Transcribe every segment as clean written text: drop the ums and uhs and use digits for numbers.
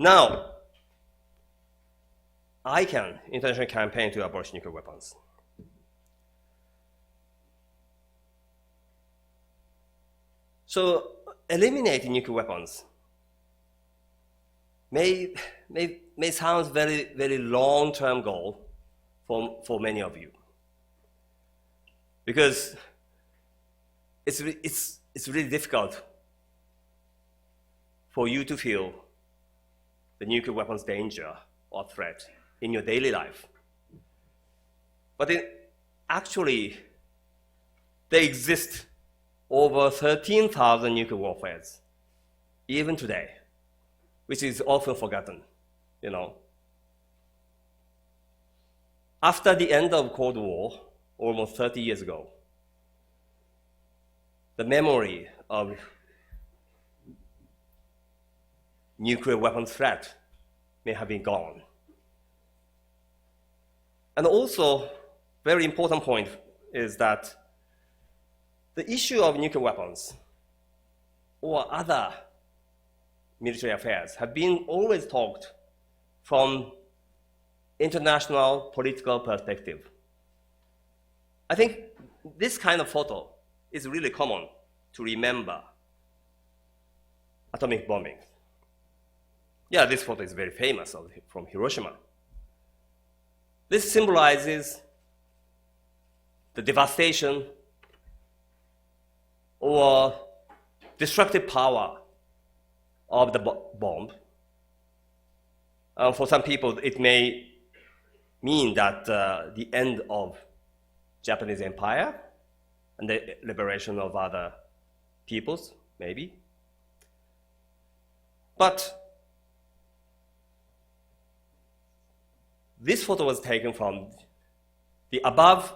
Now, ICAN, International Campaign to Abolish Nuclear Weapons. So, eliminating nuclear weapons may sound very, very long-term goal for many of you, because it's really difficult for you to feel the nuclear weapons danger or threat in your daily life. But actually, they exist over 13,000 nuclear warfares, even today, which is often forgotten, you know. After the end of Cold War, almost 30 years ago, the memory of nuclear weapons threat may have been gone. And also, very important point is that the issue of nuclear weapons or other military affairs have been always talked from international political perspective. I think this kind of photo is really common to remember atomic bombing. Yeah, this photo is very famous from Hiroshima. This symbolizes the devastation or destructive power of the bomb. For some people, it may mean that the end of Japanese empire and the liberation of other peoples, maybe. But this photo was taken from the above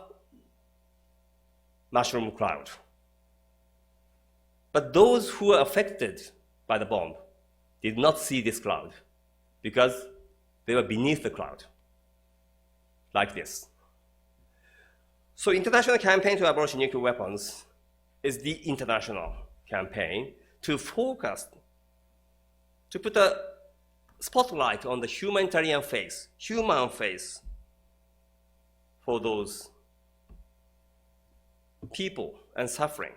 mushroom cloud. But those who were affected by the bomb did not see this cloud because they were beneath the cloud, like this. So International Campaign to Abolish Nuclear Weapons is the international campaign to focus, to put a spotlight on the humanitarian face, human face for those people and suffering,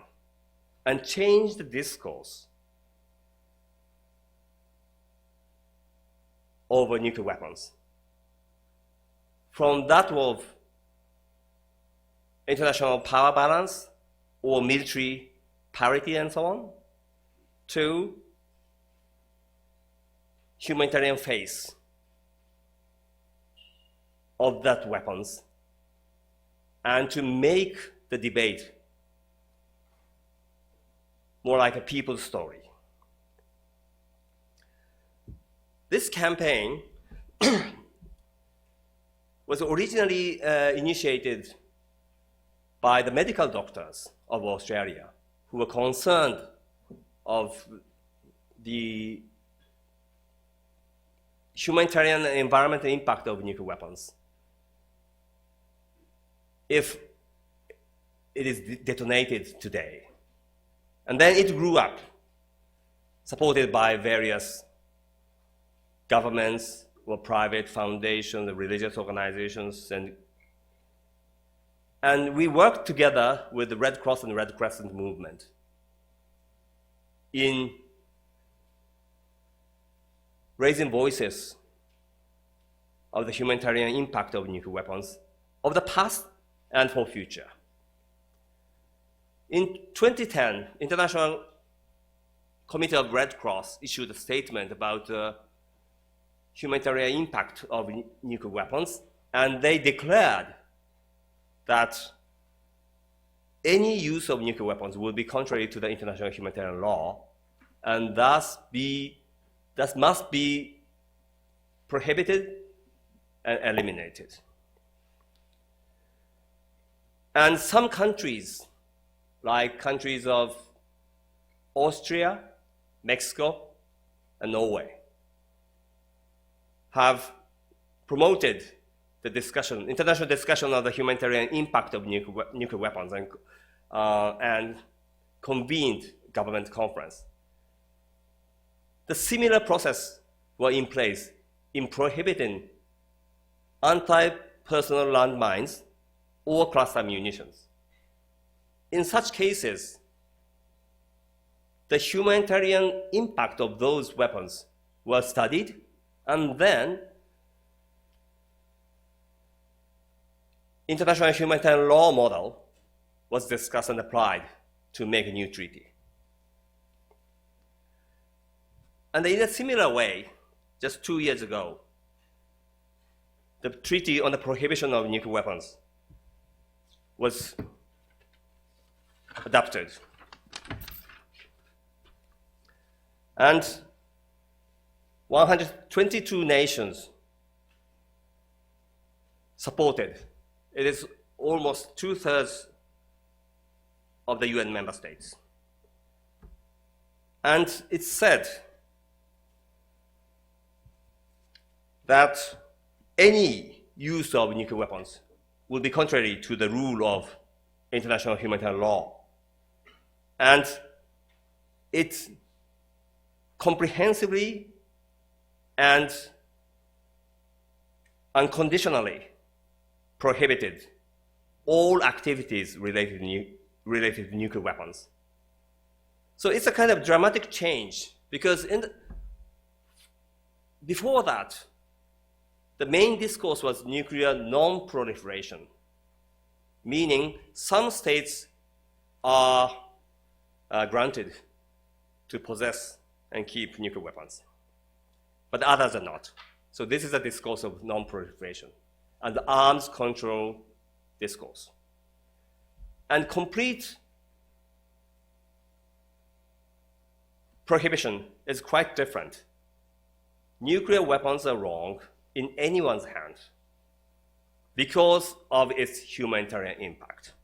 and change the discourse over nuclear weapons from that of international power balance or military parity and so on to humanitarian face of that weapons, and to make the debate more like a people's story. This campaign was originally initiated by the medical doctors of Australia who were concerned of the humanitarian and environmental impact of nuclear weapons if it is detonated today. And then it grew up, supported by various governments or private foundations, religious organizations, and we worked together with the Red Cross and Red Crescent movement in raising voices of the humanitarian impact of nuclear weapons of the past and for future. In 2010, International Committee of Red Cross issued a statement about the humanitarian impact of nuclear weapons, and they declared that any use of nuclear weapons would be contrary to the international humanitarian law, and thus must be prohibited and eliminated. And some countries, like countries of Austria, Mexico, and Norway, have promoted the discussion, international discussion of the humanitarian impact of nuclear weapons and convened government conference. The similar process were in place in prohibiting anti-personnel landmines or cluster munitions. In such cases, the humanitarian impact of those weapons was studied, and then international humanitarian law model was discussed and applied to make a new treaty. And in a similar way, just 2 years ago, the Treaty on the Prohibition of Nuclear Weapons was adopted. And 122 nations supported. It is almost 2/3 of the UN member states. And it said that any use of nuclear weapons will be contrary to the rule of international humanitarian law. And it comprehensively and unconditionally prohibited all activities related to nuclear weapons. So it's a kind of dramatic change, because before that, the main discourse was nuclear non-proliferation, meaning some states are granted to possess and keep nuclear weapons, but others are not. So this is a discourse of non-proliferation and the arms control discourse. And complete prohibition is quite different. Nuclear weapons are wrong in anyone's hand because of its humanitarian impact.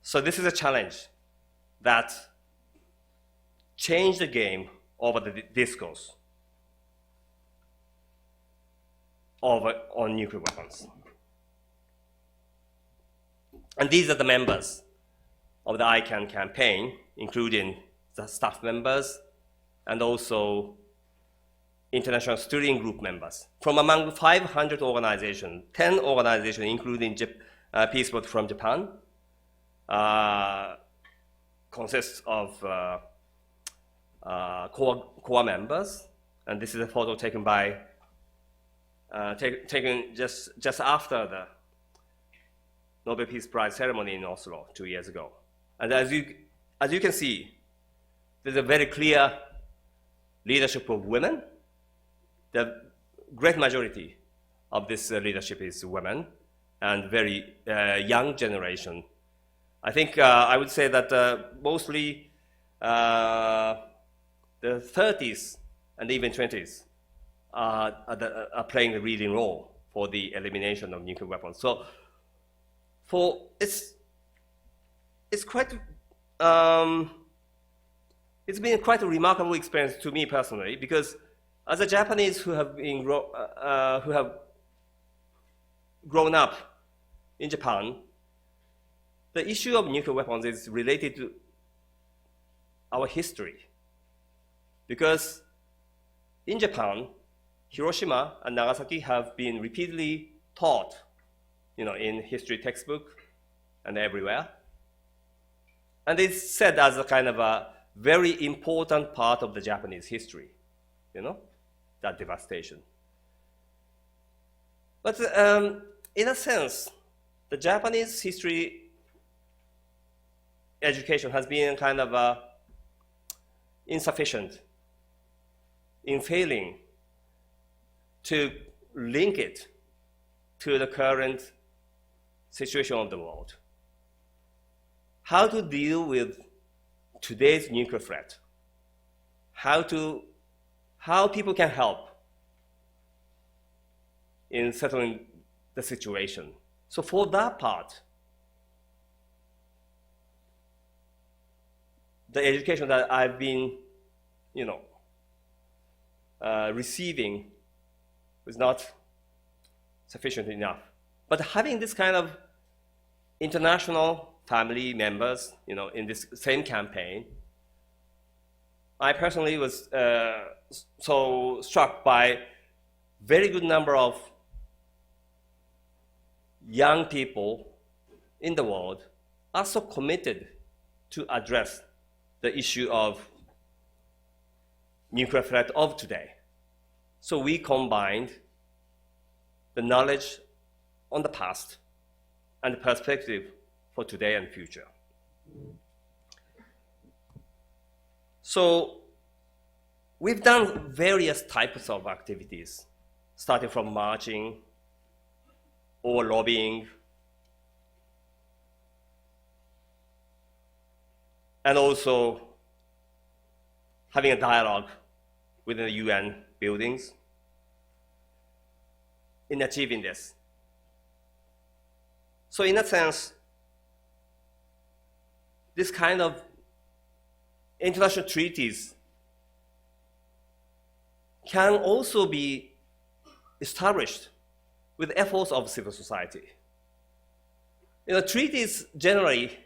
So this is a challenge that changed the game over the discourse on nuclear weapons. And these are the members of the ICAN campaign, including the staff members and also international steering group members. From among 500 organizations, 10 organizations, including Peace Boat from Japan, consists of core members. And this is a photo taken by taken just after the Nobel Peace Prize ceremony in Oslo 2 years ago. And as you can see, there's a very clear leadership of women. The great majority of this leadership is women and very young generation. I think I would say that mostly the 30s and even 20s are playing a leading role for the elimination of nuclear weapons. So it's quite it's been quite a remarkable experience to me personally, because as a Japanese who have grown up in Japan, the issue of nuclear weapons is related to our history. Because in Japan, Hiroshima and Nagasaki have been repeatedly taught, in history textbook and everywhere. And it's said as a kind of a very important part of the Japanese history, that devastation. But in a sense, the Japanese history education has been kind of insufficient in failing to link it to the current situation of the world. How to deal with today's nuclear threat, how people can help in settling the situation. So for that part, the education that I've been, receiving was not sufficient enough. But having this kind of international family members, in this same campaign, I personally was so struck by very good number of young people in the world are so committed to address the issue of nuclear threat of today. So we combined the knowledge on the past and the perspective for today and future. So we've done various types of activities, starting from marching or lobbying, and also having a dialogue within the UN buildings in achieving this. So in that sense, this kind of international treaties can also be established with efforts of civil society. Treaties generally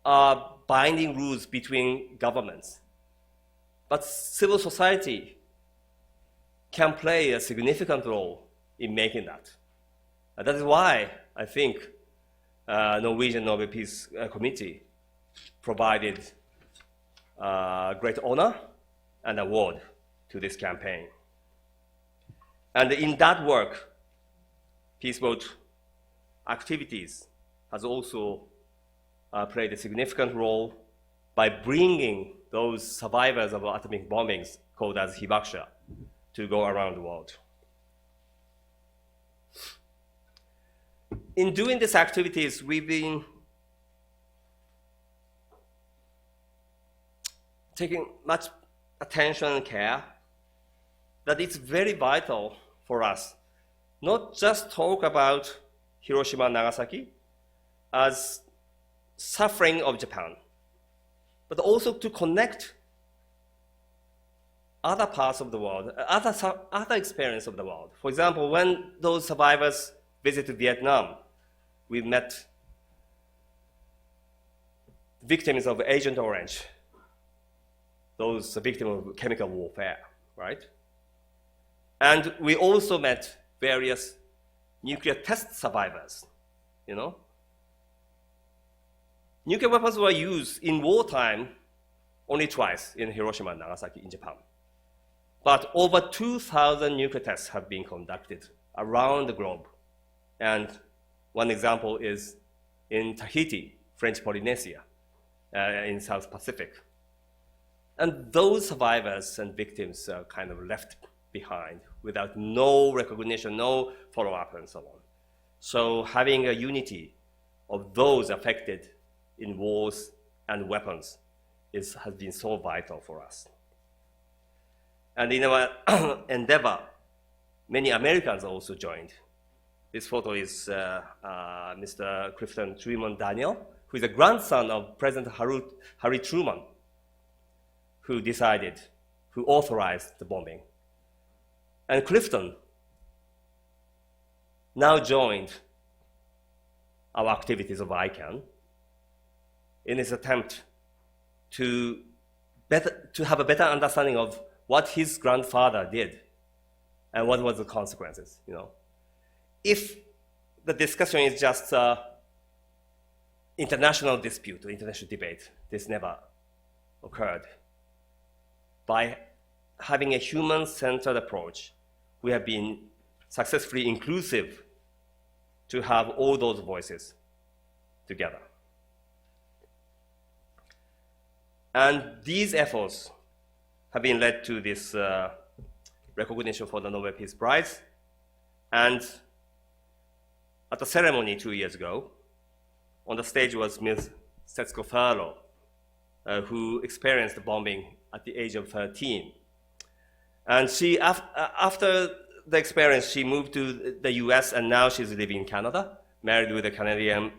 are binding rules between governments, but civil society can play a significant role in making that. That is why I think Norwegian Nobel Peace Committee provided great honor and award to this campaign. And in that work, Peace Boat activities has also played a significant role by bringing those survivors of atomic bombings, called as hibakusha, to go around the world. In doing these activities, we've been taking much attention and care that it's very vital for us not just talk about Hiroshima and Nagasaki as suffering of Japan, but also to connect other parts of the world, other experience of the world. For example, when those survivors visited Vietnam, we met victims of Agent Orange, those victims of chemical warfare, right? And we also met various nuclear test survivors, Nuclear weapons were used in wartime only twice, in Hiroshima and Nagasaki in Japan. But over 2,000 nuclear tests have been conducted around the globe. And one example is in Tahiti, French Polynesia, in South Pacific. And those survivors and victims are kind of left behind without no recognition, no follow-up, and so on. So having a unity of those affected in wars and weapons has been so vital for us. And in our endeavor, many Americans also joined. This photo is Mr. Clifton Truman Daniel, who is a grandson of President Harry Truman, who authorized the bombing. And Clifton now joined our activities of ICAN in his attempt to have a better understanding of what his grandfather did and what was the consequences, If the discussion is just international dispute or international debate, this never occurred. By having a human-centered approach, we have been successfully inclusive to have all those voices together. And these efforts have been led to this recognition for the Nobel Peace Prize. And at the ceremony 2 years ago, on the stage was Ms. Setsuko Furlow, who experienced the bombing at the age of 13. And she, after the experience, she moved to the US, and now she's living in Canada, married with a Canadian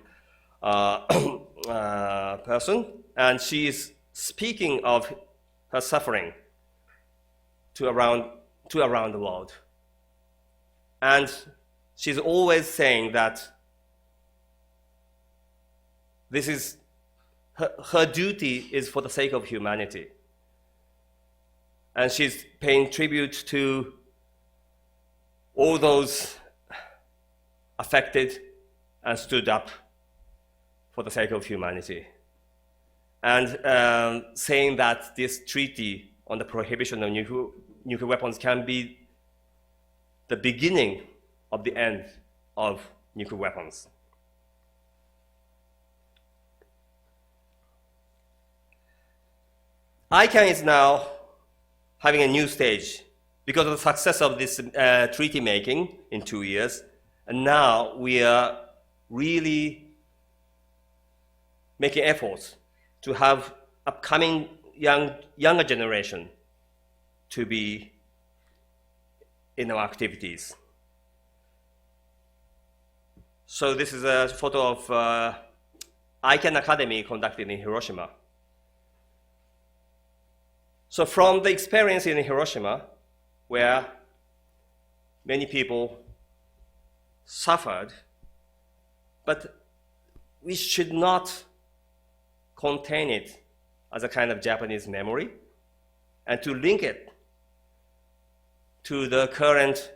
person. And she is speaking of her suffering to around the world. And she's always saying that this is her duty is for the sake of humanity. And she's paying tribute to all those affected and stood up for the sake of humanity. And saying that this treaty on the prohibition of nuclear weapons can be the beginning of the end of nuclear weapons. ICAN is now having a new stage because of the success of this treaty making in 2 years. And now we are really making efforts to have upcoming younger generation to be in our activities. So this is a photo of ICAN Academy conducted in Hiroshima. So from the experience in Hiroshima, where many people suffered, but we should not contain it as a kind of Japanese memory, and to link it to the current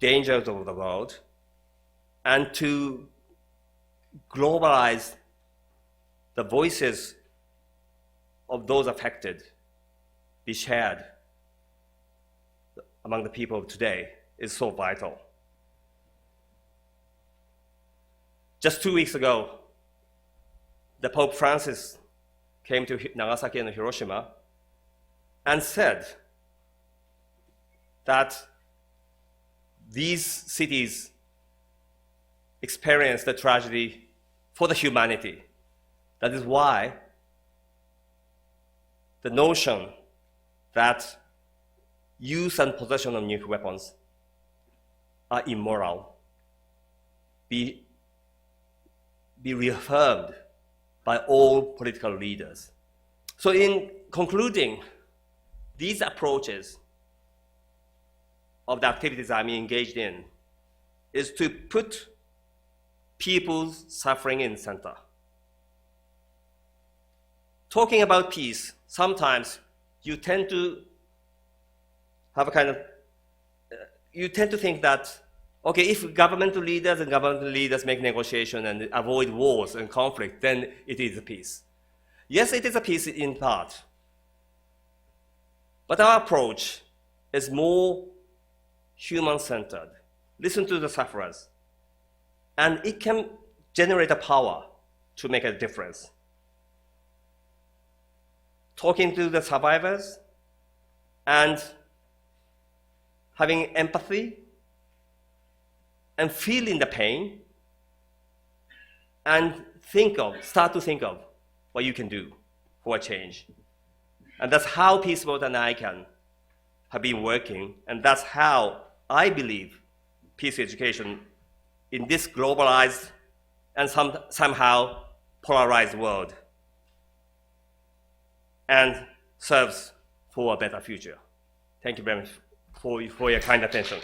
dangers of the world, and to globalize the voices of those affected, be shared among the people of today is so vital. Just 2 weeks ago, the Pope Francis came to Nagasaki and Hiroshima and said that these cities experienced the tragedy for the humanity. That is why the notion that use and possession of nuclear weapons are immoral be reaffirmed by all political leaders. So in concluding, these approaches of the activities I'm engaged in is to put people's suffering in center. Talking about peace, sometimes you tend to have a kind of, you tend to think that, okay, if governmental leaders make negotiation and avoid wars and conflict, then it is a peace. Yes, it is a peace in part. But our approach is more human-centered. Listen to the sufferers. And it can generate a power to make a difference. Talking to the survivors and having empathy and feeling the pain and start to think of what you can do for a change. And that's how Peaceboat and ICAN have been working, and that's how I believe peace education in this globalized and somehow polarized world and serves for a better future. Thank you very much for your kind attention.